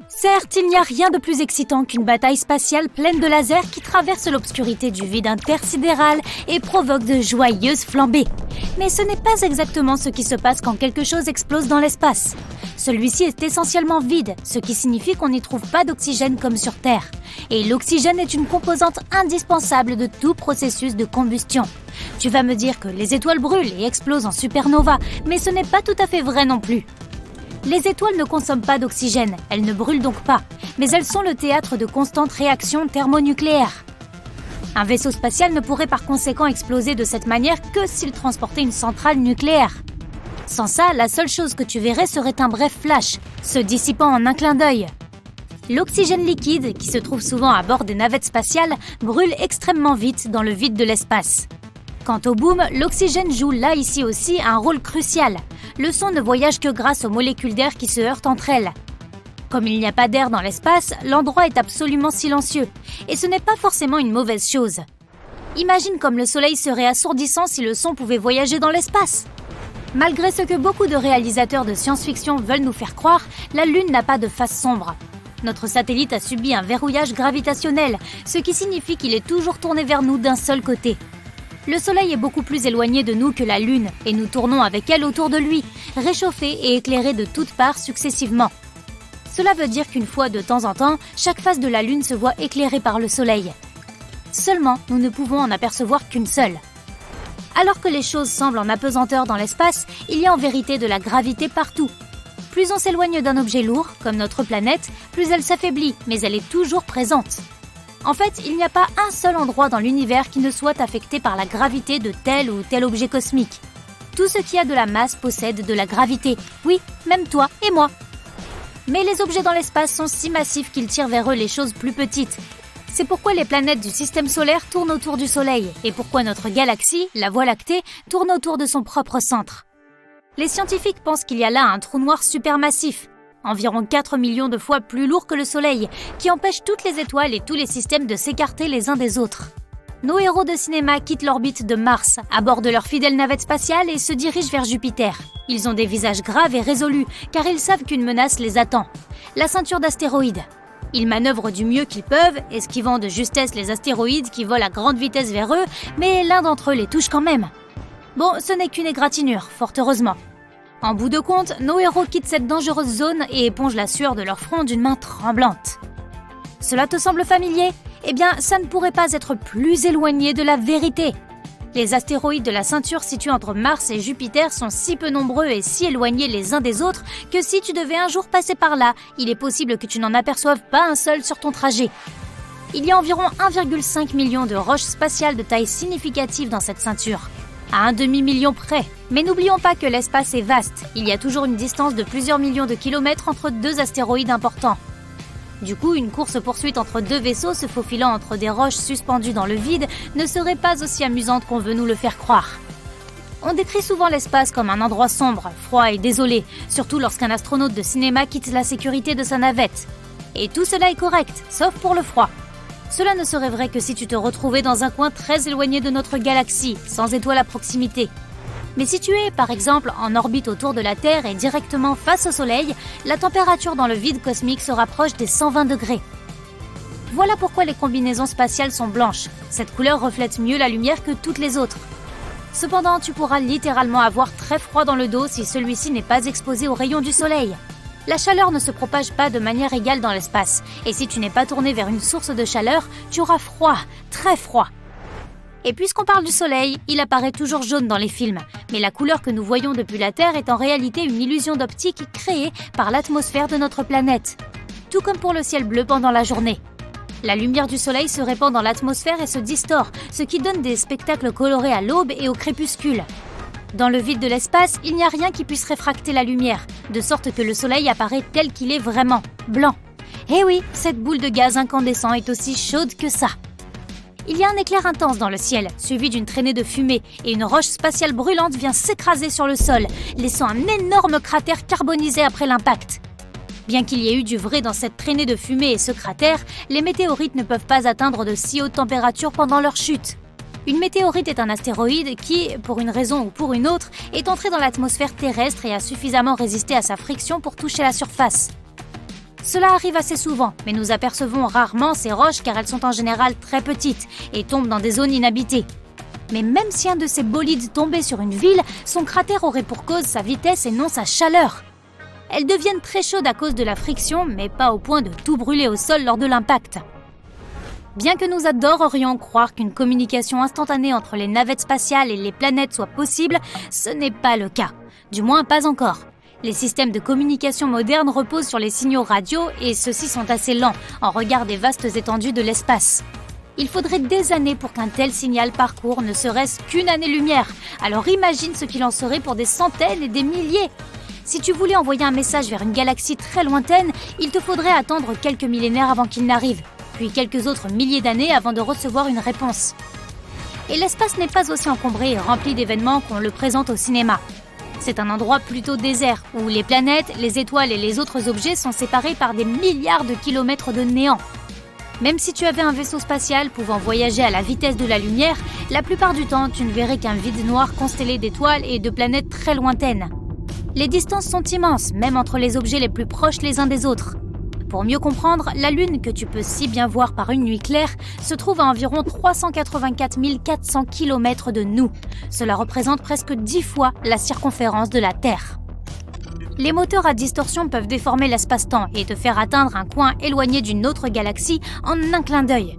Certes, il n'y a rien de plus excitant qu'une bataille spatiale pleine de lasers qui traverse l'obscurité du vide intersidéral et provoque de joyeuses flambées. Mais ce n'est pas exactement ce qui se passe quand quelque chose explose dans l'espace. Celui-ci est essentiellement vide, ce qui signifie qu'on n'y trouve pas d'oxygène comme sur Terre. Et l'oxygène est une composante indispensable de tout processus de combustion. Tu vas me dire que les étoiles brûlent et explosent en supernova, mais ce n'est pas tout à fait vrai non plus. Les étoiles ne consomment pas d'oxygène, elles ne brûlent donc pas, mais elles sont le théâtre de constantes réactions thermonucléaires. Un vaisseau spatial ne pourrait par conséquent exploser de cette manière que s'il transportait une centrale nucléaire. Sans ça, la seule chose que tu verrais serait un bref flash, se dissipant en un clin d'œil. L'oxygène liquide, qui se trouve souvent à bord des navettes spatiales, brûle extrêmement vite dans le vide de l'espace. Quant au boom, l'oxygène joue là ici aussi un rôle crucial. Le son ne voyage que grâce aux molécules d'air qui se heurtent entre elles. Comme il n'y a pas d'air dans l'espace, l'endroit est absolument silencieux. Et ce n'est pas forcément une mauvaise chose. Imagine comme le soleil serait assourdissant si le son pouvait voyager dans l'espace. Malgré ce que beaucoup de réalisateurs de science-fiction veulent nous faire croire, la Lune n'a pas de face sombre. Notre satellite a subi un verrouillage gravitationnel, ce qui signifie qu'il est toujours tourné vers nous d'un seul côté. Le Soleil est beaucoup plus éloigné de nous que la Lune, et nous tournons avec elle autour de lui, réchauffés et éclairés de toutes parts successivement. Cela veut dire qu'une fois de temps en temps, chaque face de la Lune se voit éclairée par le Soleil. Seulement, nous ne pouvons en apercevoir qu'une seule. Alors que les choses semblent en apesanteur dans l'espace, il y a en vérité de la gravité partout. Plus on s'éloigne d'un objet lourd, comme notre planète, plus elle s'affaiblit, mais elle est toujours présente. En fait, il n'y a pas un seul endroit dans l'univers qui ne soit affecté par la gravité de tel ou tel objet cosmique. Tout ce qui a de la masse possède de la gravité. Oui, même toi et moi. Mais les objets dans l'espace sont si massifs qu'ils tirent vers eux les choses plus petites. C'est pourquoi les planètes du système solaire tournent autour du Soleil et pourquoi notre galaxie, la Voie lactée, tourne autour de son propre centre. Les scientifiques pensent qu'il y a là un trou noir supermassif, environ 4 millions de fois plus lourd que le Soleil, qui empêche toutes les étoiles et tous les systèmes de s'écarter les uns des autres. Nos héros de cinéma quittent l'orbite de Mars, à bord de leur fidèle navette spatiale et se dirigent vers Jupiter. Ils ont des visages graves et résolus, car ils savent qu'une menace les attend. La ceinture d'astéroïdes. Ils manœuvrent du mieux qu'ils peuvent, esquivant de justesse les astéroïdes qui volent à grande vitesse vers eux, mais l'un d'entre eux les touche quand même. Bon, ce n'est qu'une égratignure, fort heureusement. En bout de compte, nos héros quittent cette dangereuse zone et épongent la sueur de leur front d'une main tremblante. Cela te semble familier ? Eh bien, ça ne pourrait pas être plus éloigné de la vérité. Les astéroïdes de la ceinture situés entre Mars et Jupiter sont si peu nombreux et si éloignés les uns des autres que si tu devais un jour passer par là, il est possible que tu n'en aperçoives pas un seul sur ton trajet. Il y a environ 1,5 million de roches spatiales de taille significative dans cette ceinture. À un demi-million près. Mais n'oublions pas que l'espace est vaste. Il y a toujours une distance de plusieurs millions de kilomètres entre deux astéroïdes importants. Du coup, une course-poursuite entre deux vaisseaux se faufilant entre des roches suspendues dans le vide ne serait pas aussi amusante qu'on veut nous le faire croire. On décrit souvent l'espace comme un endroit sombre, froid et désolé, surtout lorsqu'un astronaute de cinéma quitte la sécurité de sa navette. Et tout cela est correct, sauf pour le froid. Cela ne serait vrai que si tu te retrouvais dans un coin très éloigné de notre galaxie, sans étoiles à proximité. Mais si tu es, par exemple, en orbite autour de la Terre et directement face au Soleil, la température dans le vide cosmique se rapproche des 120 degrés. Voilà pourquoi les combinaisons spatiales sont blanches. Cette couleur reflète mieux la lumière que toutes les autres. Cependant, tu pourras littéralement avoir très froid dans le dos si celui-ci n'est pas exposé aux rayons du Soleil. La chaleur ne se propage pas de manière égale dans l'espace, et si tu n'es pas tourné vers une source de chaleur, tu auras froid, très froid. Et puisqu'on parle du Soleil, il apparaît toujours jaune dans les films, mais la couleur que nous voyons depuis la Terre est en réalité une illusion d'optique créée par l'atmosphère de notre planète. Tout comme pour le ciel bleu pendant la journée. La lumière du Soleil se répand dans l'atmosphère et se distord, ce qui donne des spectacles colorés à l'aube et au crépuscule. Dans le vide de l'espace, il n'y a rien qui puisse réfracter la lumière, de sorte que le Soleil apparaît tel qu'il est vraiment, blanc. Eh oui, cette boule de gaz incandescent est aussi chaude que ça. Il y a un éclair intense dans le ciel, suivi d'une traînée de fumée, et une roche spatiale brûlante vient s'écraser sur le sol, laissant un énorme cratère carbonisé après l'impact. Bien qu'il y ait eu du vrai dans cette traînée de fumée et ce cratère, les météorites ne peuvent pas atteindre de si hautes températures pendant leur chute. Une météorite est un astéroïde qui, pour une raison ou pour une autre, est entré dans l'atmosphère terrestre et a suffisamment résisté à sa friction pour toucher la surface. Cela arrive assez souvent, mais nous apercevons rarement ces roches car elles sont en général très petites et tombent dans des zones inhabitées. Mais même si un de ces bolides tombait sur une ville, son cratère aurait pour cause sa vitesse et non sa chaleur. Elles deviennent très chaudes à cause de la friction, mais pas au point de tout brûler au sol lors de l'impact. Bien que nous adorerions croire qu'une communication instantanée entre les navettes spatiales et les planètes soit possible, ce n'est pas le cas. Du moins pas encore. Les systèmes de communication modernes reposent sur les signaux radio et ceux-ci sont assez lents en regard des vastes étendues de l'espace. Il faudrait des années pour qu'un tel signal parcourt ne serait-ce qu'une année-lumière. Alors imagine ce qu'il en serait pour des centaines et des milliers. Si tu voulais envoyer un message vers une galaxie très lointaine, il te faudrait attendre quelques millénaires avant qu'il n'arrive, puis quelques autres milliers d'années avant de recevoir une réponse. Et l'espace n'est pas aussi encombré et rempli d'événements qu'on le présente au cinéma. C'est un endroit plutôt désert, où les planètes, les étoiles et les autres objets sont séparés par des milliards de kilomètres de néant. Même si tu avais un vaisseau spatial pouvant voyager à la vitesse de la lumière, la plupart du temps, tu ne verrais qu'un vide noir constellé d'étoiles et de planètes très lointaines. Les distances sont immenses, même entre les objets les plus proches les uns des autres. Pour mieux comprendre, la Lune, que tu peux si bien voir par une nuit claire, se trouve à environ 384 400 km de nous. Cela représente presque 10 fois la circonférence de la Terre. Les moteurs à distorsion peuvent déformer l'espace-temps et te faire atteindre un coin éloigné d'une autre galaxie en un clin d'œil.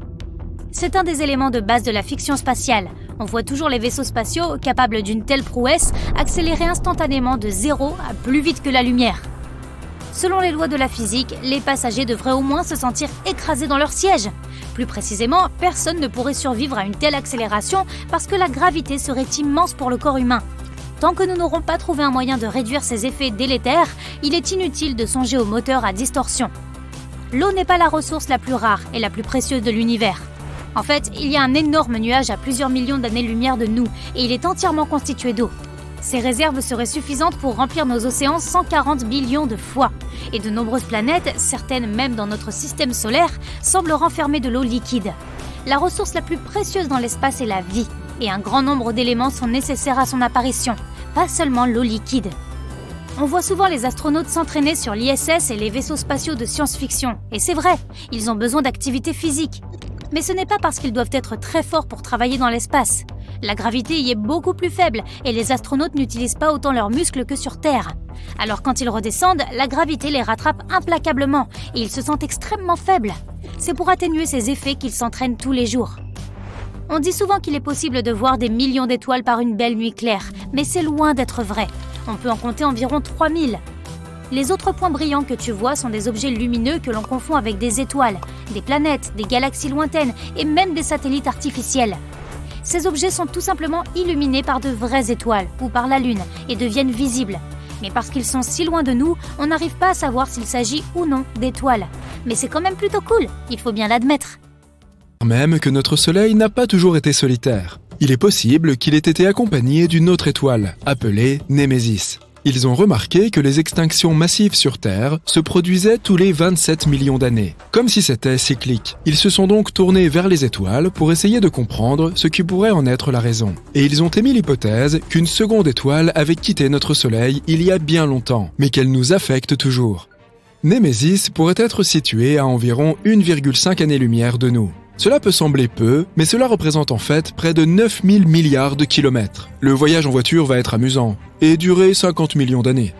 C'est un des éléments de base de la fiction spatiale. On voit toujours les vaisseaux spatiaux, capables d'une telle prouesse, accélérer instantanément de 0 à plus vite que la lumière. Selon les lois de la physique, les passagers devraient au moins se sentir écrasés dans leur siège. Plus précisément, personne ne pourrait survivre à une telle accélération parce que la gravité serait immense pour le corps humain. Tant que nous n'aurons pas trouvé un moyen de réduire ces effets délétères, il est inutile de songer aux moteurs à distorsion. L'eau n'est pas la ressource la plus rare et la plus précieuse de l'univers. En fait, il y a un énorme nuage à plusieurs millions d'années-lumière de nous et il est entièrement constitué d'eau. Ces réserves seraient suffisantes pour remplir nos océans 140 billions de fois. Et de nombreuses planètes, certaines même dans notre système solaire, semblent renfermer de l'eau liquide. La ressource la plus précieuse dans l'espace est la vie. Et un grand nombre d'éléments sont nécessaires à son apparition, pas seulement l'eau liquide. On voit souvent les astronautes s'entraîner sur l'ISS et les vaisseaux spatiaux de science-fiction. Et c'est vrai, ils ont besoin d'activité physique. Mais ce n'est pas parce qu'ils doivent être très forts pour travailler dans l'espace. La gravité y est beaucoup plus faible et les astronautes n'utilisent pas autant leurs muscles que sur Terre. Alors quand ils redescendent, la gravité les rattrape implacablement et ils se sentent extrêmement faibles. C'est pour atténuer ces effets qu'ils s'entraînent tous les jours. On dit souvent qu'il est possible de voir des millions d'étoiles par une belle nuit claire, mais c'est loin d'être vrai. On peut en compter environ 3000. Les autres points brillants que tu vois sont des objets lumineux que l'on confond avec des étoiles, des planètes, des galaxies lointaines et même des satellites artificiels. Ces objets sont tout simplement illuminés par de vraies étoiles ou par la Lune et deviennent visibles. Mais parce qu'ils sont si loin de nous, on n'arrive pas à savoir s'il s'agit ou non d'étoiles. Mais c'est quand même plutôt cool, il faut bien l'admettre. Même que notre Soleil n'a pas toujours été solitaire. Il est possible qu'il ait été accompagné d'une autre étoile, appelée Némésis. Ils ont remarqué que les extinctions massives sur Terre se produisaient tous les 27 millions d'années, comme si c'était cyclique. Ils se sont donc tournés vers les étoiles pour essayer de comprendre ce qui pourrait en être la raison. Et ils ont émis l'hypothèse qu'une seconde étoile avait quitté notre Soleil il y a bien longtemps, mais qu'elle nous affecte toujours. Némésis pourrait être située à environ 1,5 années-lumière de nous. Cela peut sembler peu, mais cela représente en fait près de 9000 milliards de kilomètres. Le voyage en voiture va être amusant, et durer 50 millions d'années.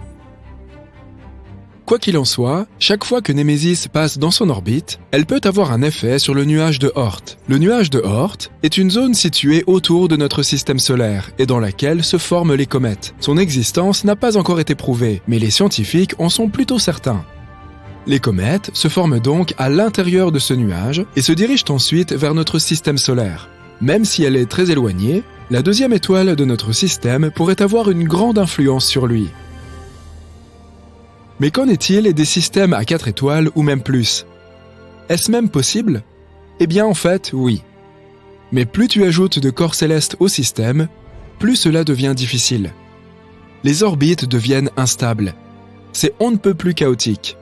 Quoi qu'il en soit, chaque fois que Némésis passe dans son orbite, elle peut avoir un effet sur le nuage de Oort. Le nuage de Oort est une zone située autour de notre système solaire, et dans laquelle se forment les comètes. Son existence n'a pas encore été prouvée, mais les scientifiques en sont plutôt certains. Les comètes se forment donc à l'intérieur de ce nuage et se dirigent ensuite vers notre système solaire. Même si elle est très éloignée, la deuxième étoile de notre système pourrait avoir une grande influence sur lui. Mais qu'en est-il des systèmes à 4 étoiles ou même plus? Est-ce même possible? Eh bien en fait, oui. Mais plus tu ajoutes de corps célestes au système, plus cela devient difficile. Les orbites deviennent instables. C'est on ne peut plus chaotique.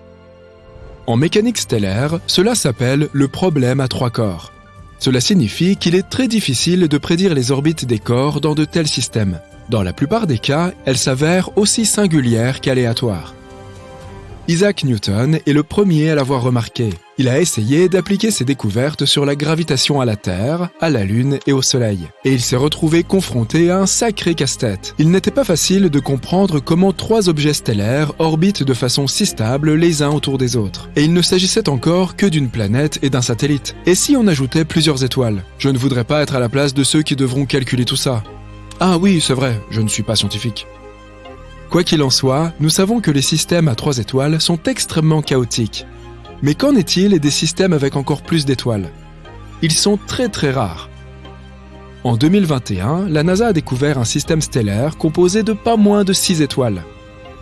En mécanique stellaire, cela s'appelle le problème à 3 corps. Cela signifie qu'il est très difficile de prédire les orbites des corps dans de tels systèmes. Dans la plupart des cas, elles s'avèrent aussi singulières qu'aléatoires. Isaac Newton est le premier à l'avoir remarqué. Il a essayé d'appliquer ses découvertes sur la gravitation à la Terre, à la Lune et au Soleil. Et il s'est retrouvé confronté à un sacré casse-tête. Il n'était pas facile de comprendre comment 3 objets stellaires orbitent de façon si stable les uns autour des autres. Et il ne s'agissait encore que d'une planète et d'un satellite. Et si on ajoutait plusieurs étoiles? Je ne voudrais pas être à la place de ceux qui devront calculer tout ça. Ah oui, c'est vrai, je ne suis pas scientifique. Quoi qu'il en soit, nous savons que les systèmes à 3 étoiles sont extrêmement chaotiques. Mais qu'en est-il des systèmes avec encore plus d'étoiles? Ils sont très rares. En 2021, la NASA a découvert un système stellaire composé de pas moins de 6 étoiles.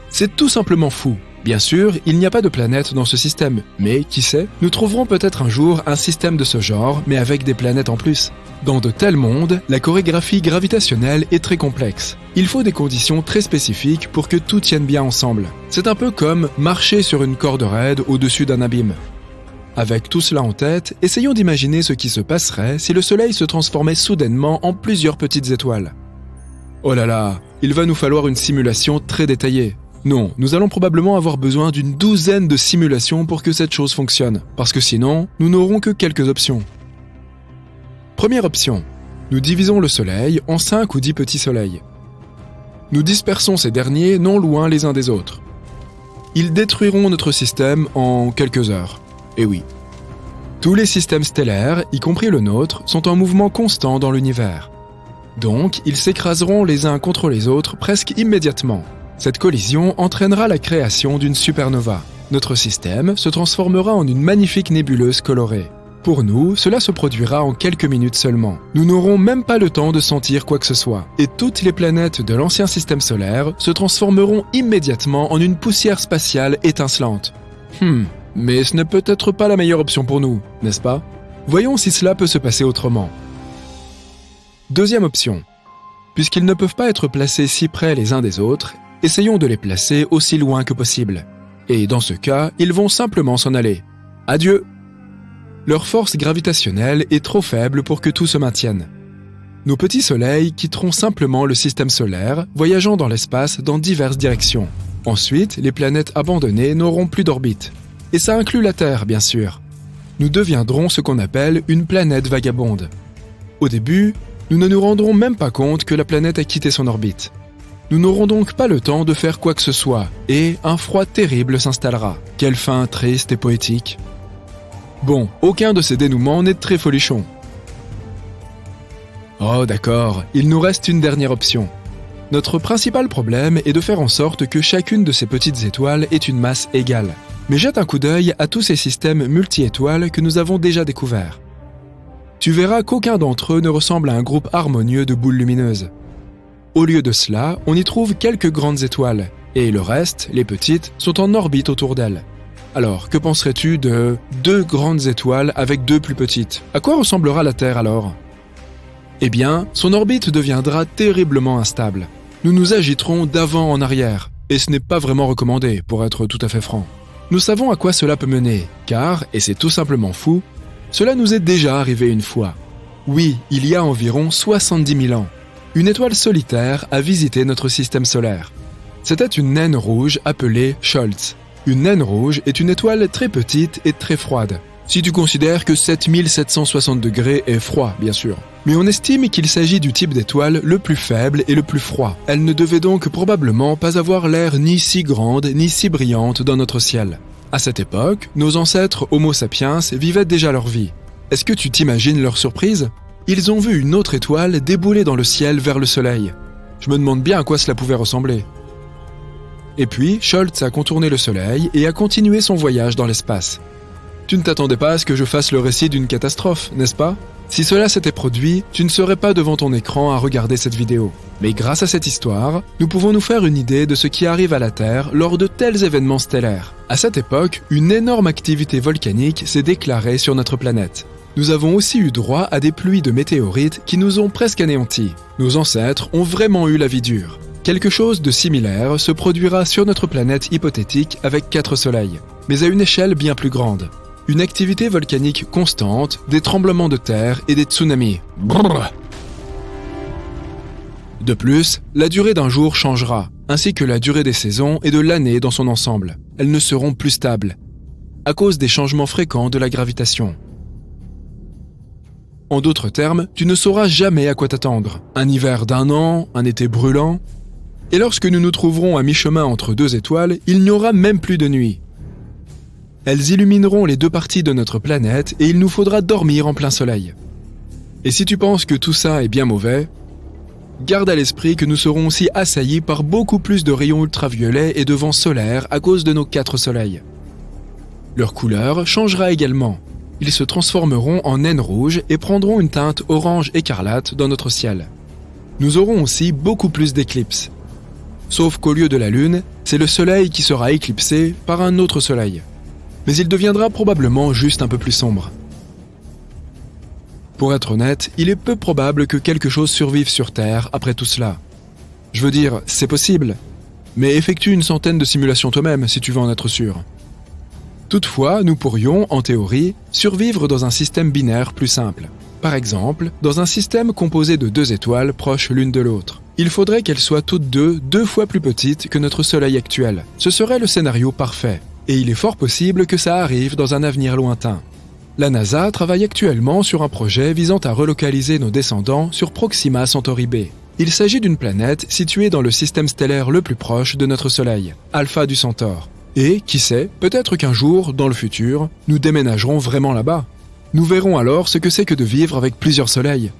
C'est tout simplement fou. Bien sûr, il n'y a pas de planètes dans ce système, mais qui sait, nous trouverons peut-être un jour un système de ce genre, mais avec des planètes en plus. Dans de tels mondes, la chorégraphie gravitationnelle est très complexe. Il faut des conditions très spécifiques pour que tout tienne bien ensemble. C'est un peu comme marcher sur une corde raide au-dessus d'un abîme. Avec tout cela en tête, essayons d'imaginer ce qui se passerait si le Soleil se transformait soudainement en plusieurs petites étoiles. Oh là là, il va nous falloir une simulation très détaillée. Non, nous allons probablement avoir besoin d'une douzaine de simulations pour que cette chose fonctionne, parce que sinon, nous n'aurons que quelques options. Première option, nous divisons le Soleil en 5 ou 10 petits soleils. Nous dispersons ces derniers non loin les uns des autres. Ils détruiront notre système en quelques heures. Et oui. Tous les systèmes stellaires, y compris le nôtre, sont en mouvement constant dans l'univers. Donc, ils s'écraseront les uns contre les autres presque immédiatement. Cette collision entraînera la création d'une supernova. Notre système se transformera en une magnifique nébuleuse colorée. Pour nous, cela se produira en quelques minutes seulement. Nous n'aurons même pas le temps de sentir quoi que ce soit. Et toutes les planètes de l'ancien système solaire se transformeront immédiatement en une poussière spatiale étincelante. Mais ce n'est peut-être pas la meilleure option pour nous, n'est-ce pas? Voyons si cela peut se passer autrement. Deuxième option. Puisqu'ils ne peuvent pas être placés si près les uns des autres, essayons de les placer aussi loin que possible. Et dans ce cas, ils vont simplement s'en aller. Adieu! Leur force gravitationnelle est trop faible pour que tout se maintienne. Nos petits soleils quitteront simplement le système solaire, voyageant dans l'espace dans diverses directions. Ensuite, les planètes abandonnées n'auront plus d'orbite. Et ça inclut la Terre, bien sûr. Nous deviendrons ce qu'on appelle une planète vagabonde. Au début, nous ne nous rendrons même pas compte que la planète a quitté son orbite. Nous n'aurons donc pas le temps de faire quoi que ce soit, et un froid terrible s'installera. Quelle fin triste et poétique. Bon, aucun de ces dénouements n'est très folichon. Oh d'accord, il nous reste une dernière option. Notre principal problème est de faire en sorte que chacune de ces petites étoiles ait une masse égale. Mais jette un coup d'œil à tous ces systèmes multi-étoiles que nous avons déjà découverts. Tu verras qu'aucun d'entre eux ne ressemble à un groupe harmonieux de boules lumineuses. Au lieu de cela, on y trouve quelques grandes étoiles, et le reste, les petites, sont en orbite autour d'elles. Alors, que penserais-tu de 2 grandes étoiles avec 2 plus petites? À quoi ressemblera la Terre alors? Eh bien, son orbite deviendra terriblement instable. Nous nous agiterons d'avant en arrière, et ce n'est pas vraiment recommandé, pour être tout à fait franc. Nous savons à quoi cela peut mener, car, et c'est tout simplement fou, cela nous est déjà arrivé une fois. Oui, il y a environ 70 000 ans. Une étoile solitaire a visité notre système solaire. C'était une naine rouge appelée Scholz. Une naine rouge est une étoile très petite et très froide. Si tu considères que 7760 degrés est froid, bien sûr. Mais on estime qu'il s'agit du type d'étoile le plus faible et le plus froid. Elle ne devait donc probablement pas avoir l'air ni si grande ni si brillante dans notre ciel. À cette époque, nos ancêtres Homo sapiens vivaient déjà leur vie. Est-ce que tu t'imagines leur surprise? Ils ont vu une autre étoile débouler dans le ciel vers le soleil. Je me demande bien à quoi cela pouvait ressembler. Et puis, Scholz a contourné le soleil et a continué son voyage dans l'espace. Tu ne t'attendais pas à ce que je fasse le récit d'une catastrophe, n'est-ce pas? Si cela s'était produit, tu ne serais pas devant ton écran à regarder cette vidéo. Mais grâce à cette histoire, nous pouvons nous faire une idée de ce qui arrive à la Terre lors de tels événements stellaires. À cette époque, une énorme activité volcanique s'est déclarée sur notre planète. Nous avons aussi eu droit à des pluies de météorites qui nous ont presque anéantis. Nos ancêtres ont vraiment eu la vie dure. Quelque chose de similaire se produira sur notre planète hypothétique avec 4 soleils, mais à une échelle bien plus grande. Une activité volcanique constante, des tremblements de terre et des tsunamis. Brrr. De plus, la durée d'un jour changera. ainsi que la durée des saisons et de l'année dans son ensemble. Elles ne seront plus stables, à cause des changements fréquents de la gravitation. En d'autres termes, tu ne sauras jamais à quoi t'attendre. Un hiver d'1 an, un été brûlant. Et lorsque nous nous trouverons à mi-chemin entre 2 étoiles, il n'y aura même plus de nuit. Elles illumineront les 2 parties de notre planète et il nous faudra dormir en plein soleil. Et si tu penses que tout ça est bien mauvais, garde à l'esprit que nous serons aussi assaillis par beaucoup plus de rayons ultraviolets et de vents solaires à cause de nos 4 soleils. Leur couleur changera également. Ils se transformeront en naines rouges et prendront une teinte orange écarlate dans notre ciel. Nous aurons aussi beaucoup plus d'éclipses. Sauf qu'au lieu de la Lune, c'est le Soleil qui sera éclipsé par un autre Soleil. Mais il deviendra probablement juste un peu plus sombre. Pour être honnête, il est peu probable que quelque chose survive sur Terre après tout cela. Je veux dire, c'est possible, mais effectue une centaine de simulations toi-même si tu veux en être sûr. Toutefois, nous pourrions, en théorie, survivre dans un système binaire plus simple. Par exemple, dans un système composé de 2 étoiles proches l'une de l'autre. Il faudrait qu'elles soient toutes 2 fois plus petites que notre Soleil actuel. Ce serait le scénario parfait. Et il est fort possible que ça arrive dans un avenir lointain. La NASA travaille actuellement sur un projet visant à relocaliser nos descendants sur Proxima Centauri b. Il s'agit d'une planète située dans le système stellaire le plus proche de notre Soleil, Alpha du Centaure. Et, qui sait, peut-être qu'un jour, dans le futur, nous déménagerons vraiment là-bas. Nous verrons alors ce que c'est que de vivre avec plusieurs soleils.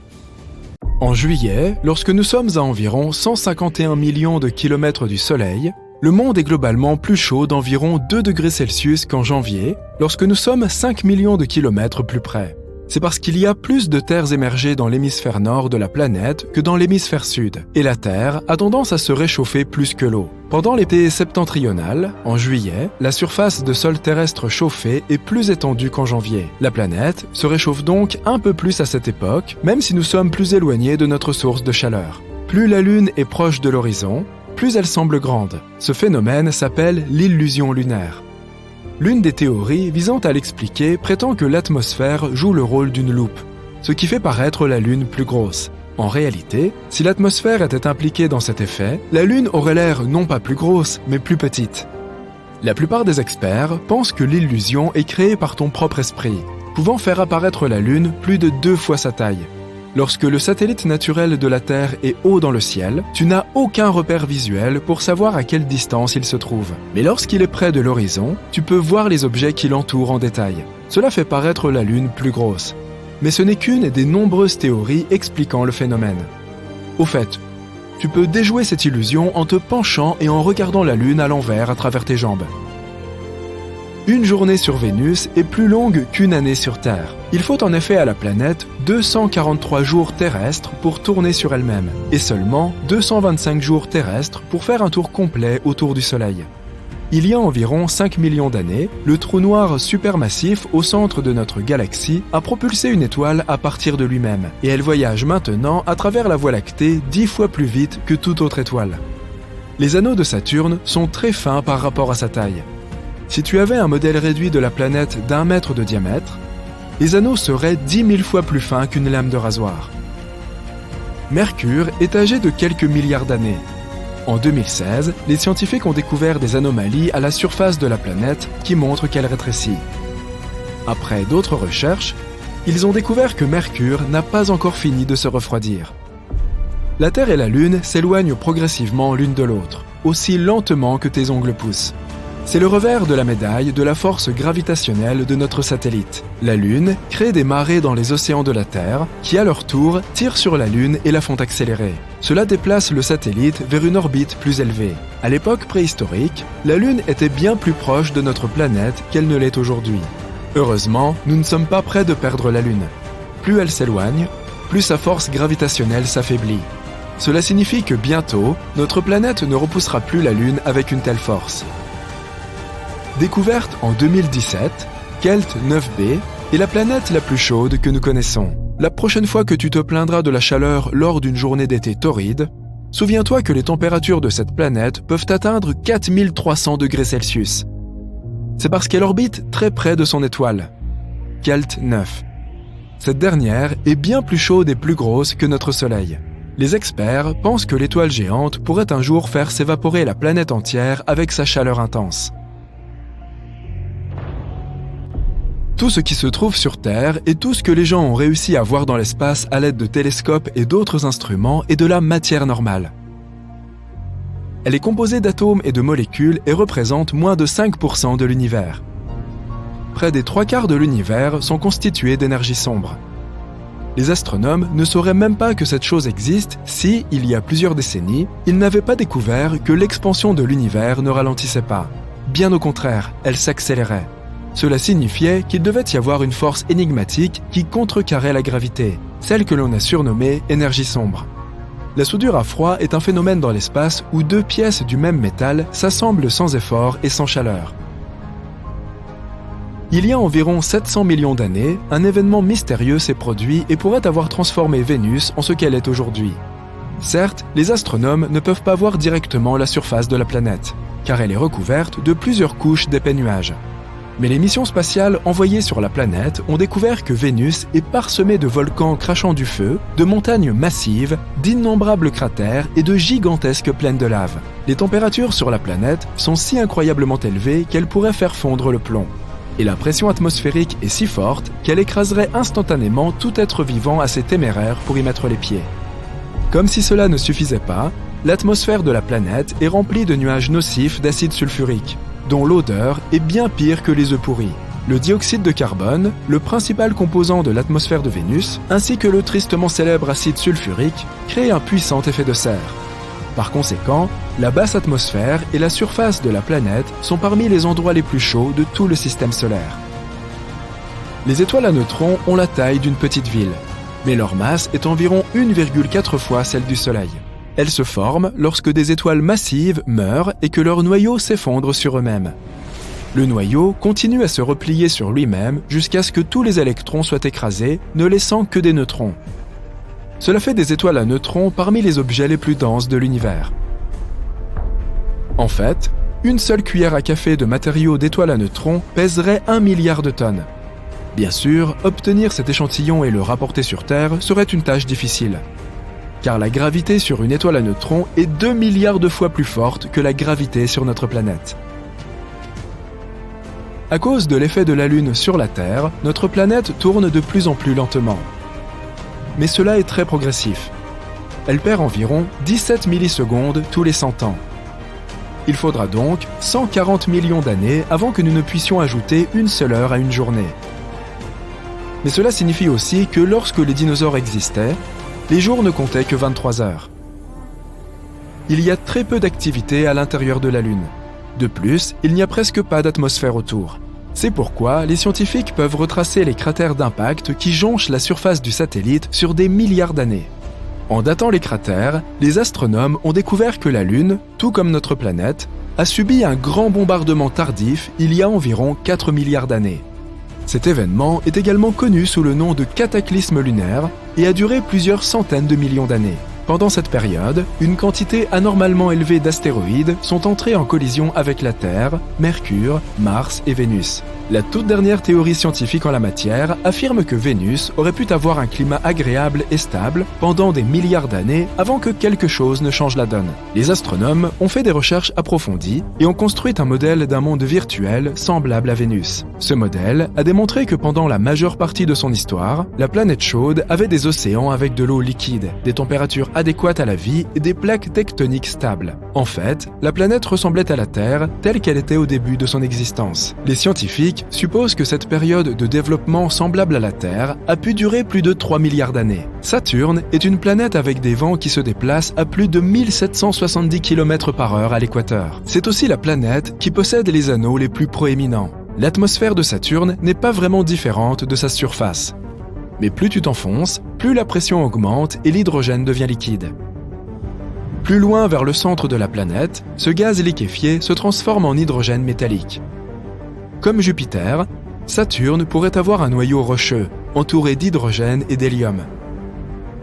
En juillet, lorsque nous sommes à environ 151 millions de kilomètres du Soleil, le monde est globalement plus chaud d'environ 2 degrés Celsius qu'en janvier, lorsque nous sommes 5 millions de kilomètres plus près. C'est parce qu'il y a plus de terres émergées dans l'hémisphère nord de la planète que dans l'hémisphère sud, et la Terre a tendance à se réchauffer plus que l'eau. Pendant l'été septentrional, en juillet, la surface de sol terrestre chauffée est plus étendue qu'en janvier. La planète se réchauffe donc un peu plus à cette époque, même si nous sommes plus éloignés de notre source de chaleur. Plus la Lune est proche de l'horizon, plus elle semble grande. Ce phénomène s'appelle l'illusion lunaire. L'une des théories visant à l'expliquer prétend que l'atmosphère joue le rôle d'une loupe, ce qui fait paraître la Lune plus grosse. En réalité, si l'atmosphère était impliquée dans cet effet, la Lune aurait l'air non pas plus grosse, mais plus petite. La plupart des experts pensent que l'illusion est créée par ton propre esprit, pouvant faire apparaître la Lune plus de 2 fois sa taille. Lorsque le satellite naturel de la Terre est haut dans le ciel, tu n'as aucun repère visuel pour savoir à quelle distance il se trouve. Mais lorsqu'il est près de l'horizon, tu peux voir les objets qui l'entourent en détail. Cela fait paraître la Lune plus grosse. Mais ce n'est qu'une des nombreuses théories expliquant le phénomène. Au fait, tu peux déjouer cette illusion en te penchant et en regardant la Lune à l'envers à travers tes jambes. Une journée sur Vénus est plus longue qu'une année sur Terre. Il faut en effet à la planète 243 jours terrestres pour tourner sur elle-même, et seulement 225 jours terrestres pour faire un tour complet autour du Soleil. Il y a environ 5 millions d'années, le trou noir supermassif au centre de notre galaxie a propulsé une étoile à partir de lui-même, et elle voyage maintenant à travers la Voie lactée 10 fois plus vite que toute autre étoile. Les anneaux de Saturne sont très fins par rapport à sa taille. Si tu avais un modèle réduit de la planète d'1 mètre de diamètre, les anneaux seraient 10 000 fois plus fins qu'une lame de rasoir. Mercure est âgé de quelques milliards d'années. En 2016, les scientifiques ont découvert des anomalies à la surface de la planète qui montrent qu'elle rétrécit. Après d'autres recherches, ils ont découvert que Mercure n'a pas encore fini de se refroidir. La Terre et la Lune s'éloignent progressivement l'une de l'autre, aussi lentement que tes ongles poussent. C'est le revers de la médaille de la force gravitationnelle de notre satellite. La Lune crée des marées dans les océans de la Terre qui, à leur tour, tirent sur la Lune et la font accélérer. Cela déplace le satellite vers une orbite plus élevée. À l'époque préhistorique, la Lune était bien plus proche de notre planète qu'elle ne l'est aujourd'hui. Heureusement, nous ne sommes pas près de perdre la Lune. Plus elle s'éloigne, plus sa force gravitationnelle s'affaiblit. Cela signifie que bientôt, notre planète ne repoussera plus la Lune avec une telle force. Découverte en 2017, Kelt 9b est la planète la plus chaude que nous connaissons. La prochaine fois que tu te plaindras de la chaleur lors d'une journée d'été torride, souviens-toi que les températures de cette planète peuvent atteindre 4300 degrés Celsius. C'est parce qu'elle orbite très près de son étoile, Kelt 9. Cette dernière est bien plus chaude et plus grosse que notre Soleil. Les experts pensent que l'étoile géante pourrait un jour faire s'évaporer la planète entière avec sa chaleur intense. Tout ce qui se trouve sur Terre et tout ce que les gens ont réussi à voir dans l'espace à l'aide de télescopes et d'autres instruments est de la matière normale. Elle est composée d'atomes et de molécules et représente moins de 5% de l'univers. Près des 3/4 de l'univers sont constitués d'énergie sombre. Les astronomes ne sauraient même pas que cette chose existe si, il y a plusieurs décennies, ils n'avaient pas découvert que l'expansion de l'univers ne ralentissait pas. Bien au contraire, elle s'accélérait. Cela signifiait qu'il devait y avoir une force énigmatique qui contrecarrait la gravité, celle que l'on a surnommée énergie sombre. La soudure à froid est un phénomène dans l'espace où deux pièces du même métal s'assemblent sans effort et sans chaleur. Il y a environ 700 millions d'années, un événement mystérieux s'est produit et pourrait avoir transformé Vénus en ce qu'elle est aujourd'hui. Certes, les astronomes ne peuvent pas voir directement la surface de la planète, car elle est recouverte de plusieurs couches d'épais nuages. Mais les missions spatiales envoyées sur la planète ont découvert que Vénus est parsemée de volcans crachant du feu, de montagnes massives, d'innombrables cratères et de gigantesques plaines de lave. Les températures sur la planète sont si incroyablement élevées qu'elles pourraient faire fondre le plomb. Et la pression atmosphérique est si forte qu'elle écraserait instantanément tout être vivant assez téméraire pour y mettre les pieds. Comme si cela ne suffisait pas, l'atmosphère de la planète est remplie de nuages nocifs d'acide sulfurique, dont l'odeur est bien pire que les œufs pourris. Le dioxyde de carbone, le principal composant de l'atmosphère de Vénus, ainsi que le tristement célèbre acide sulfurique, créent un puissant effet de serre. Par conséquent, la basse atmosphère et la surface de la planète sont parmi les endroits les plus chauds de tout le système solaire. Les étoiles à neutrons ont la taille d'une petite ville, mais leur masse est environ 1,4 fois celle du Soleil. Elles se forment lorsque des étoiles massives meurent et que leurs noyaux s'effondrent sur eux-mêmes. Le noyau continue à se replier sur lui-même jusqu'à ce que tous les électrons soient écrasés, ne laissant que des neutrons. Cela fait des étoiles à neutrons parmi les objets les plus denses de l'univers. En fait, une seule cuillère à café de matériaux d'étoiles à neutrons pèserait 1 milliard de tonnes. Bien sûr, obtenir cet échantillon et le rapporter sur Terre serait une tâche difficile, car la gravité sur une étoile à neutrons est 2 milliards de fois plus forte que la gravité sur notre planète. À cause de l'effet de la Lune sur la Terre, notre planète tourne de plus en plus lentement. Mais cela est très progressif. Elle perd environ 17 millisecondes tous les 100 ans. Il faudra donc 140 millions d'années avant que nous ne puissions ajouter une seule heure à une journée. Mais cela signifie aussi que lorsque les dinosaures existaient, les jours ne comptaient que 23 heures. Il y a très peu d'activité à l'intérieur de la Lune. De plus, il n'y a presque pas d'atmosphère autour. C'est pourquoi les scientifiques peuvent retracer les cratères d'impact qui jonchent la surface du satellite sur des milliards d'années. En datant les cratères, les astronomes ont découvert que la Lune, tout comme notre planète, a subi un grand bombardement tardif il y a environ 4 milliards d'années. Cet événement est également connu sous le nom de cataclysme lunaire et a duré plusieurs centaines de millions d'années. Pendant cette période, une quantité anormalement élevée d'astéroïdes sont entrés en collision avec la Terre, Mercure, Mars et Vénus. La toute dernière théorie scientifique en la matière affirme que Vénus aurait pu avoir un climat agréable et stable pendant des milliards d'années avant que quelque chose ne change la donne. Les astronomes ont fait des recherches approfondies et ont construit un modèle d'un monde virtuel semblable à Vénus. Ce modèle a démontré que pendant la majeure partie de son histoire, la planète chaude avait des océans avec de l'eau liquide, des températures adéquates à la vie et des plaques tectoniques stables. En fait, la planète ressemblait à la Terre telle qu'elle était au début de son existence. Les scientifiques supposent que cette période de développement semblable à la Terre a pu durer plus de 3 milliards d'années. Saturne est une planète avec des vents qui se déplacent à plus de 1770 km/h à l'équateur. C'est aussi la planète qui possède les anneaux les plus proéminents. L'atmosphère de Saturne n'est pas vraiment différente de sa surface. Mais plus tu t'enfonces, plus la pression augmente et l'hydrogène devient liquide. Plus loin vers le centre de la planète, ce gaz liquéfié se transforme en hydrogène métallique. Comme Jupiter, Saturne pourrait avoir un noyau rocheux, entouré d'hydrogène et d'hélium.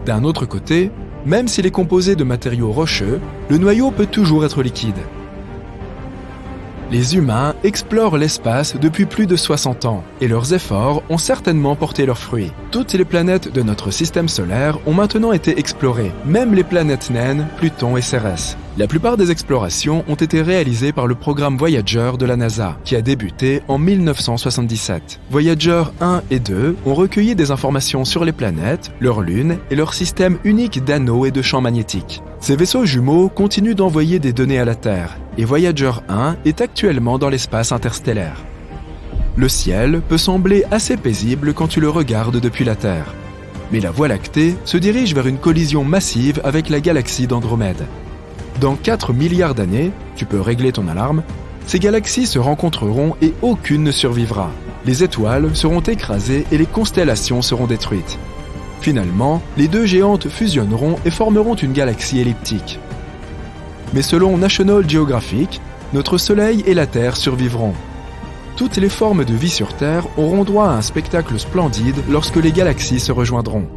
D'un autre côté, même s'il est composé de matériaux rocheux, le noyau peut toujours être liquide. Les humains explorent l'espace depuis plus de 60 ans et leurs efforts ont certainement porté leurs fruits. Toutes les planètes de notre système solaire ont maintenant été explorées, même les planètes naines, Pluton et Cérès. La plupart des explorations ont été réalisées par le programme Voyager de la NASA, qui a débuté en 1977. Voyager 1 et 2 ont recueilli des informations sur les planètes, leurs lunes et leur système unique d'anneaux et de champs magnétiques. Ces vaisseaux jumeaux continuent d'envoyer des données à la Terre, et Voyager 1 est actuellement dans l'espace interstellaire. Le ciel peut sembler assez paisible quand tu le regardes depuis la Terre. Mais la Voie lactée se dirige vers une collision massive avec la galaxie d'Andromède. Dans 4 milliards d'années, tu peux régler ton alarme, ces galaxies se rencontreront et aucune ne survivra. Les étoiles seront écrasées et les constellations seront détruites. Finalement, les deux géantes fusionneront et formeront une galaxie elliptique. Mais selon National Geographic, notre Soleil et la Terre survivront. Toutes les formes de vie sur Terre auront droit à un spectacle splendide lorsque les galaxies se rejoindront.